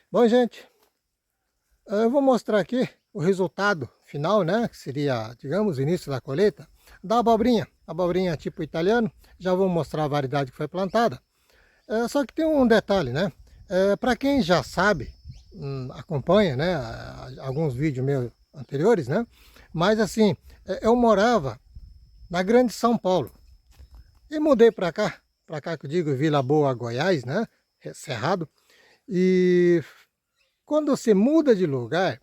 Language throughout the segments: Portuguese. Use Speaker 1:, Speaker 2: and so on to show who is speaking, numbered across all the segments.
Speaker 1: Bom, gente, eu vou mostrar aqui o resultado final, né? Que seria, digamos, o início da colheita da abobrinha. Abobrinha tipo italiano. Já vou mostrar a variedade que foi plantada. Só que tem um detalhe, né? Para quem já sabe, acompanha, né? Alguns vídeos meus anteriores, né? Mas assim, eu morava na Grande São Paulo e mudei para cá que eu digo Vila Boa, Goiás, né? Cerrado. E quando você muda de lugar,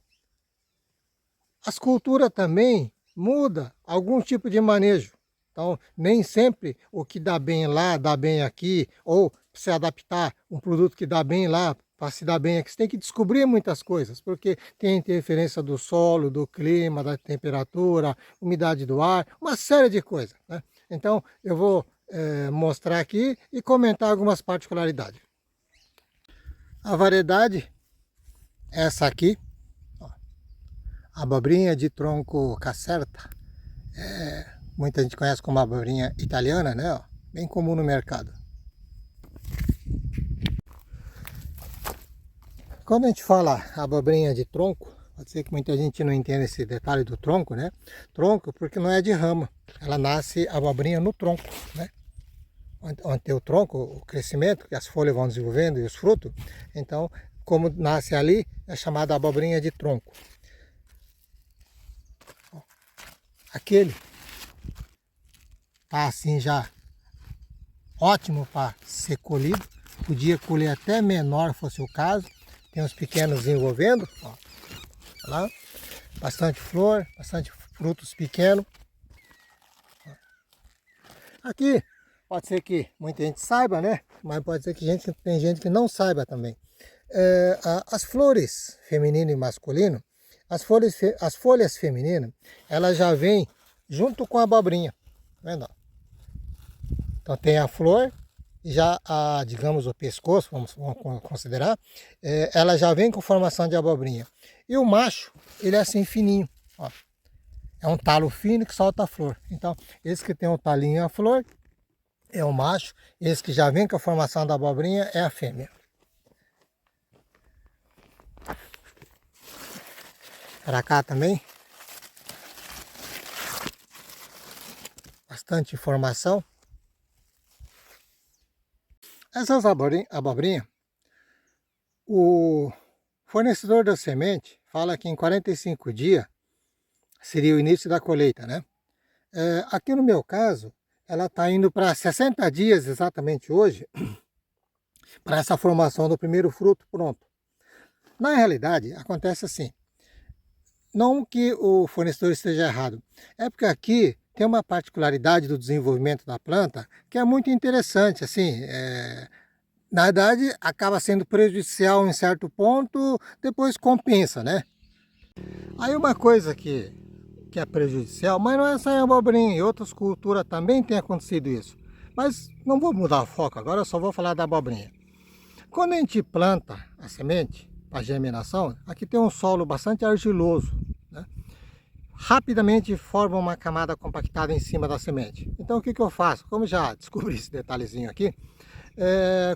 Speaker 1: as culturas também mudam algum tipo de manejo. Então, nem sempre o que dá bem lá, dá bem aqui, ou se adaptar um produto que dá bem lá, para se dar bem aqui, você tem que descobrir muitas coisas, porque tem interferência do solo, do clima, da temperatura, umidade do ar, uma série de coisas, né? Então, eu vou mostrar aqui e comentar algumas particularidades. A variedade é essa aqui, abobrinha de tronco caserta. Muita gente conhece como abobrinha italiana, né? Ó, bem comum no mercado. Quando a gente fala abobrinha de tronco, pode ser que muita gente não entenda esse detalhe do tronco, né? Tronco porque não é de rama, ela nasce abobrinha no tronco, né? Onde tem o tronco, o crescimento, que as folhas vão desenvolvendo e os frutos. Então, como nasce ali, é chamada abobrinha de tronco. Aquele tá assim já ótimo para ser colhido. Podia colher até menor, fosse o caso. Tem uns pequenos desenvolvendo, ó. Lá, bastante flor, bastante frutos pequenos. Aqui pode ser que muita gente saiba, né? Mas pode ser que tem gente que não saiba também. As flores feminino e masculino, as folhas femininas, elas já vêm junto com a abobrinha, tá vendo? Então tem a flor e já digamos, o pescoço, vamos considerar, ela já vem com formação de abobrinha. E o macho, ele é assim fininho, ó. É um talo fino que solta a flor. Então, esse que tem o talinho e a flor é o macho, esse que já vem com a formação da abobrinha é a fêmea. Para cá também, bastante informação. Essas abobrinhas, o fornecedor da semente fala que em 45 dias seria o início da colheita, né? Aqui no meu caso, ela está indo para 60 dias exatamente hoje, para essa formação do primeiro fruto pronto. Na realidade, acontece assim, não que o fornecedor esteja errado, é porque aqui tem uma particularidade do desenvolvimento da planta que é muito interessante, assim, na verdade acaba sendo prejudicial em certo ponto, depois compensa, né? Aí uma coisa que é prejudicial, mas não é só em abobrinha, em outras culturas também tem acontecido isso. Mas não vou mudar o foco agora, eu só vou falar da abobrinha. Quando a gente planta a semente para germinação, aqui tem um solo bastante argiloso, né? Rapidamente forma uma camada compactada em cima da semente. Então o que eu faço? Como já descobri esse detalhezinho aqui,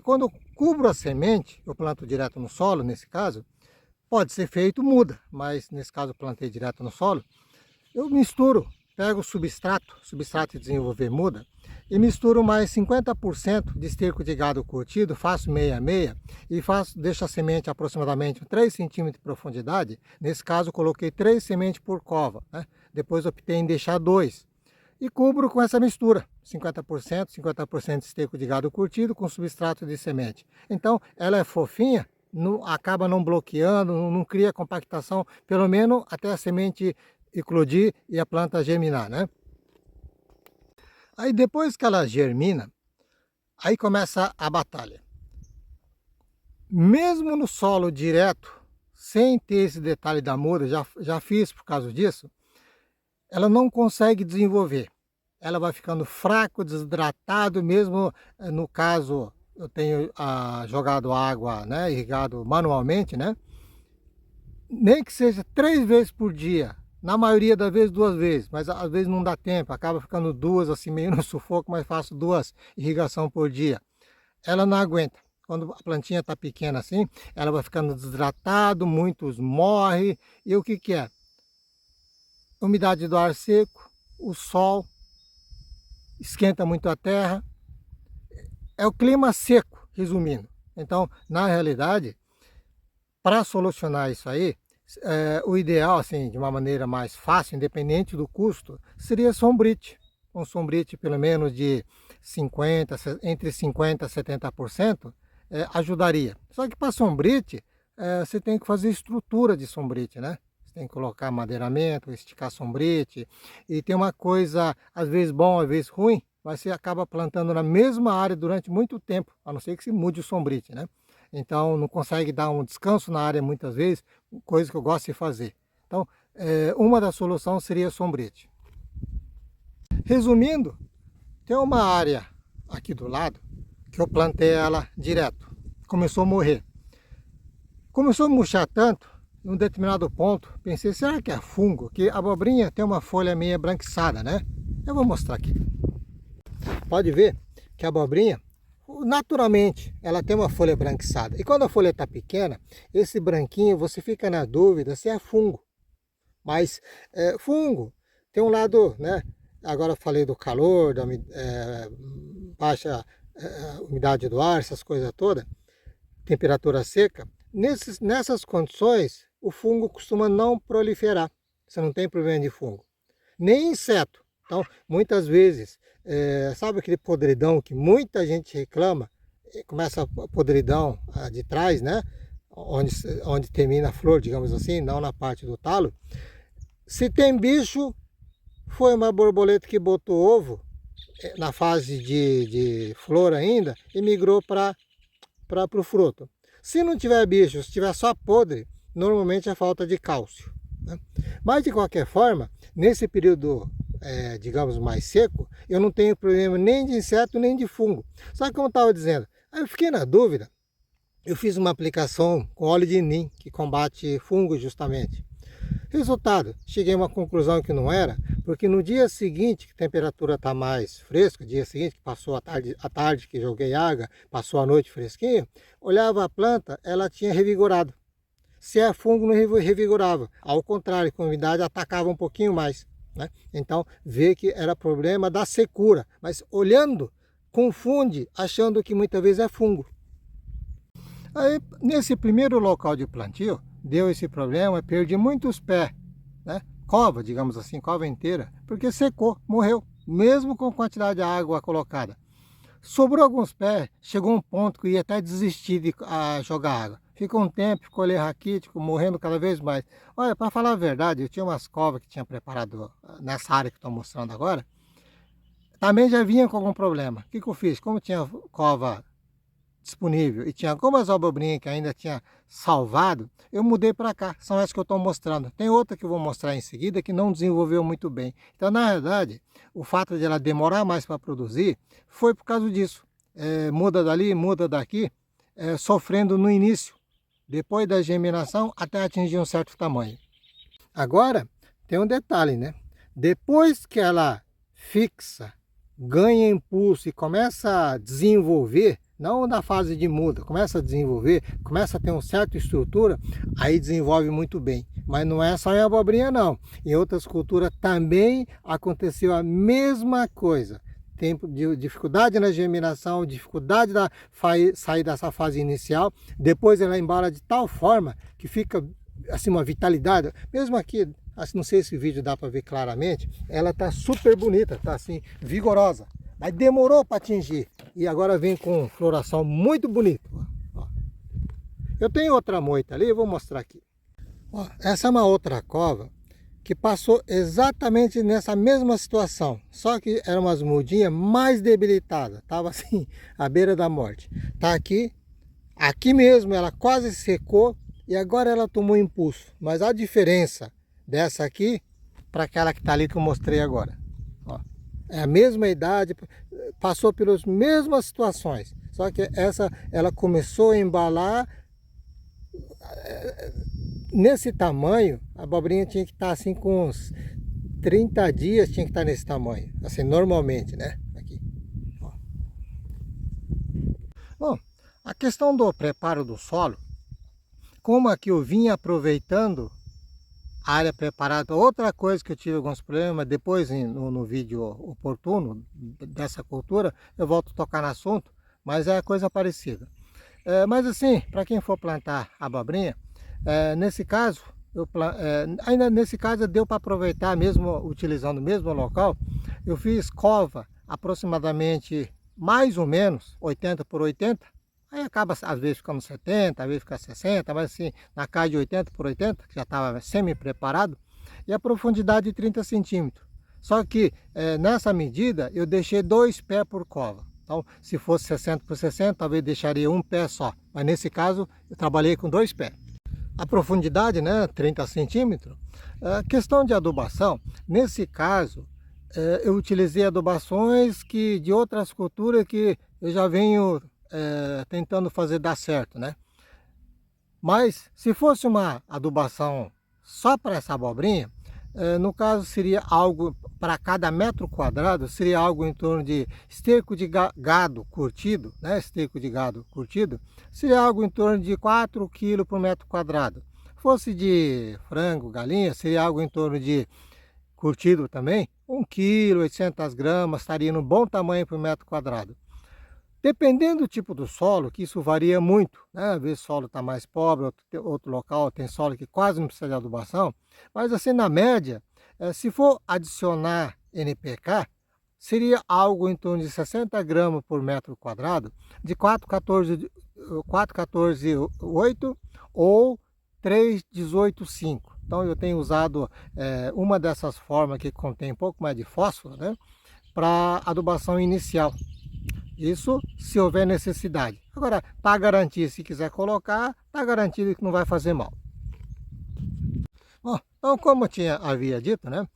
Speaker 1: quando eu cubro a semente, eu planto direto no solo, nesse caso, pode ser feito muda, mas nesse caso eu plantei direto no solo, eu misturo, pego o substrato de desenvolver muda, e misturo mais 50% de esterco de gado curtido, faço meia a meia e deixo a semente aproximadamente 3 centímetros de profundidade. Nesse caso, coloquei 3 sementes por cova, né? Depois optei em deixar 2. E cubro com essa mistura, 50% de esterco de gado curtido com substrato de semente. Então, ela é fofinha, acaba não bloqueando, não cria compactação, pelo menos até a semente eclodir e a planta germinar, né? Aí depois que ela germina, aí começa a batalha. Mesmo no solo direto, sem ter esse detalhe da muda, já fiz por causa disso, ela não consegue desenvolver. Ela vai ficando fraco, desidratado, mesmo no caso eu tenho jogado água, né, irrigado manualmente, né? Nem que seja 3 vezes por dia, na maioria das vezes 2 vezes, mas às vezes não dá tempo, acaba ficando 2 assim meio no sufoco, mas faço 2 irrigações por dia. Ela não aguenta. quando a plantinha está pequena assim, ela vai ficando desidratado, muitos morrem. E o que que é? Umidade do ar seco, o sol, esquenta muito a terra. É o clima seco, resumindo. Então, na realidade, para solucionar isso aí, o ideal, assim, de uma maneira mais fácil, independente do custo, seria sombrite. Um sombrite pelo menos de 50, entre 50% e 70%, ajudaria. Só que para sombrite, você tem que fazer estrutura de sombrite, né? Você tem que colocar madeiramento, esticar sombrite. E tem uma coisa, às vezes bom, às vezes ruim, mas você acaba plantando na mesma área durante muito tempo, a não ser que se mude o sombrite, né? Então não consegue dar um descanso na área muitas vezes, coisa que eu gosto de fazer. Então, uma das soluções seria sombrite. Resumindo, tem uma área aqui do lado que eu plantei ela direto. Começou a morrer. Começou a murchar tanto, em um determinado ponto, pensei, será que é fungo? Que a abobrinha tem uma folha meio branquiçada, né? Eu vou mostrar aqui. Pode ver que a abobrinha, naturalmente, ela tem uma folha branquiçada. E quando a folha está pequena, esse branquinho, você fica na dúvida se é fungo. Mas fungo tem um lado, né? Agora eu falei do calor, da baixa umidade do ar, essas coisas todas, temperatura seca. Nessas condições, o fungo costuma não proliferar. Você não tem problema de fungo. Nem inseto. Então, muitas vezes, sabe aquele podridão que muita gente reclama? Começa a podridão de trás, né? Onde termina a flor, digamos assim, não na parte do talo. Se tem bicho, foi uma borboleta que botou ovo na fase de flor ainda e migrou para o fruto. Se não tiver bicho, se tiver só podre, normalmente é falta de cálcio, né? Mas de qualquer forma, nesse período, digamos, mais seco, eu não tenho problema nem de inseto nem de fungo. Só que como eu estava dizendo, aí eu fiquei na dúvida, eu fiz uma aplicação com óleo de nim, que combate fungo justamente. Resultado, cheguei a uma conclusão que não era, porque no dia seguinte, que a temperatura está mais fresca, dia seguinte que passou a tarde que joguei água, passou a noite fresquinho, olhava a planta, ela tinha revigorado. Se é fungo, não revigorava. Ao contrário, com a umidade atacava um pouquinho mais, né? Então, vê que era problema da secura, mas olhando, confunde, achando que muitas vezes é fungo. Aí, nesse primeiro local de plantio, deu esse problema, perdi muitos pés, né? Cova, digamos assim, cova inteira, porque secou, morreu, mesmo com quantidade de água colocada. Sobrou alguns pés, chegou um ponto que eu ia até desistir de jogar água. Ficou um tempo, colhei raquítico, morrendo cada vez mais. Olha, para falar a verdade, eu tinha umas covas que tinha preparado nessa área que estou mostrando agora, também já vinha com algum problema. O que eu fiz? Como tinha cova disponível e tinha algumas abobrinhas que ainda tinha salvado, eu mudei para cá, são essas que eu estou mostrando. Tem outra que eu vou mostrar em seguida que não desenvolveu muito bem. Então, na verdade, o fato de ela demorar mais para produzir foi por causa disso. Muda dali, muda daqui, sofrendo no início, depois da germinação até atingir um certo tamanho. Agora, tem um detalhe, né? Depois que ela fixa, ganha impulso e começa a desenvolver, não na fase de muda, começa a desenvolver, começa a ter uma certa estrutura, aí desenvolve muito bem. Mas não é só em abobrinha não, em outras culturas também aconteceu a mesma coisa. Tempo de dificuldade na germinação, dificuldade da sair dessa fase inicial, depois ela embala de tal forma que fica assim uma vitalidade, mesmo aqui, não sei se o vídeo dá para ver claramente, ela tá super bonita, tá assim, vigorosa. Mas demorou para atingir. E agora vem com floração muito bonita. Ó. Eu tenho outra moita ali, eu vou mostrar aqui. Ó, essa é uma outra cova que passou exatamente nessa mesma situação. Só que eram umas mudinhas mais debilitadas. Estava assim, à beira da morte. Tá aqui. Aqui mesmo ela quase secou. E agora ela tomou impulso. Mas a diferença dessa aqui para aquela que está ali que eu mostrei agora. Ó. É a mesma idade, passou pelas mesmas situações, só que essa ela começou a embalar nesse tamanho. A abobrinha tinha que estar assim com uns 30 dias, tinha que estar nesse tamanho, assim normalmente, né? Aqui. Ó. Bom, questão do preparo do solo, como aqui eu vim aproveitando a área preparada, outra coisa que eu tive alguns problemas, depois no vídeo oportuno dessa cultura, eu volto a tocar no assunto, mas é coisa parecida. Mas assim, para quem for plantar abobrinha, nesse caso, ainda nesse caso deu para aproveitar mesmo utilizando o mesmo local. Eu fiz cova aproximadamente mais ou menos 80 por 80, aí acaba às vezes ficando 70, às vezes fica 60, mas assim, na casa de 80 por 80, que já estava semi-preparado, e a profundidade de 30 centímetros. Só que nessa medida eu deixei 2 pés por cova. Então, se fosse 60 por 60, talvez deixaria um pé só. Mas nesse caso, eu trabalhei com 2 pés. A profundidade, né, 30 centímetros. Questão de adubação, nesse caso, eu utilizei adubações de outras culturas que eu já venho tentando fazer dar certo, né? Mas, se fosse uma adubação só para essa abobrinha, no caso seria algo, para cada metro quadrado, seria algo em torno de esterco de gado curtido, né? Esterco de gado curtido, seria algo em torno de 4 kg por metro quadrado. Fosse de frango, galinha, seria algo em torno de, curtido também, 1 kg, 800 gramas, estaria no bom tamanho por metro quadrado. Dependendo do tipo do solo, que isso varia muito, né? Às vezes o solo está mais pobre, outro local tem solo que quase não precisa de adubação, mas assim na média, se for adicionar NPK, seria algo em torno de 60 gramas por metro quadrado, de 4,14,8 ou 3,18,5. Então eu tenho usado uma dessas formas que contém um pouco mais de fósforo, né, para adubação inicial. Isso se houver necessidade. Agora, para garantir, se quiser colocar, está garantido que não vai fazer mal. Bom, então como eu havia dito, né?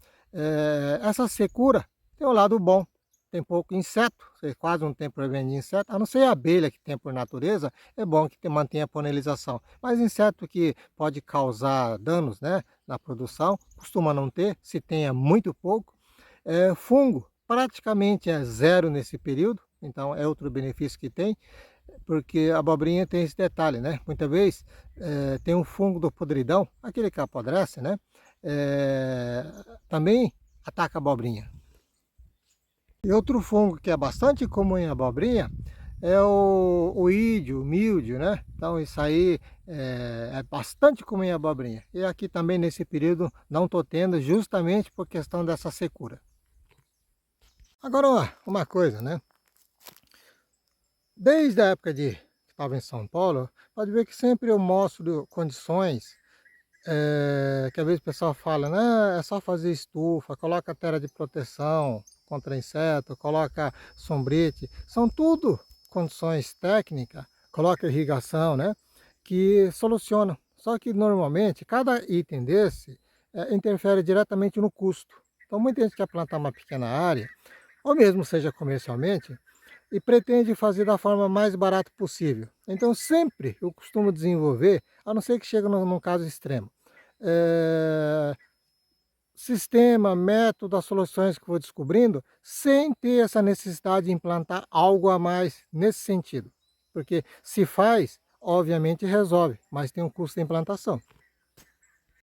Speaker 1: Essa secura tem um lado bom. Tem pouco inseto, você quase não tem problema de inseto, a não ser a abelha que tem por natureza, é bom que mantenha a polinização. Mas inseto que pode causar danos, né, na produção, costuma não ter, se tem é muito pouco. Fungo praticamente é zero nesse período, então é outro benefício que tem, porque a abobrinha tem esse detalhe, né? Muitas vezes tem um fungo do podridão, aquele que apodrece, né? Também ataca a abobrinha. E outro fungo que é bastante comum em abobrinha é o ídio, o míldio, né? Então isso aí é bastante comum em abobrinha. E aqui também nesse período não estou tendo, justamente por questão dessa secura. Agora uma coisa, né? Desde a época que estava em São Paulo, pode ver que sempre eu mostro condições que às vezes o pessoal fala, né, é só fazer estufa, coloca terra de proteção contra inseto, coloca sombrite, são tudo condições técnicas, coloca irrigação, né, que solucionam. Só que normalmente cada item desse interfere diretamente no custo. Então muita gente quer plantar uma pequena área, ou mesmo seja comercialmente, e pretende fazer da forma mais barata possível. Então sempre eu costumo desenvolver, a não ser que chegue num caso extremo, sistema, método, as soluções que vou descobrindo, sem ter essa necessidade de implantar algo a mais nesse sentido. Porque se faz, obviamente resolve, mas tem um custo de implantação.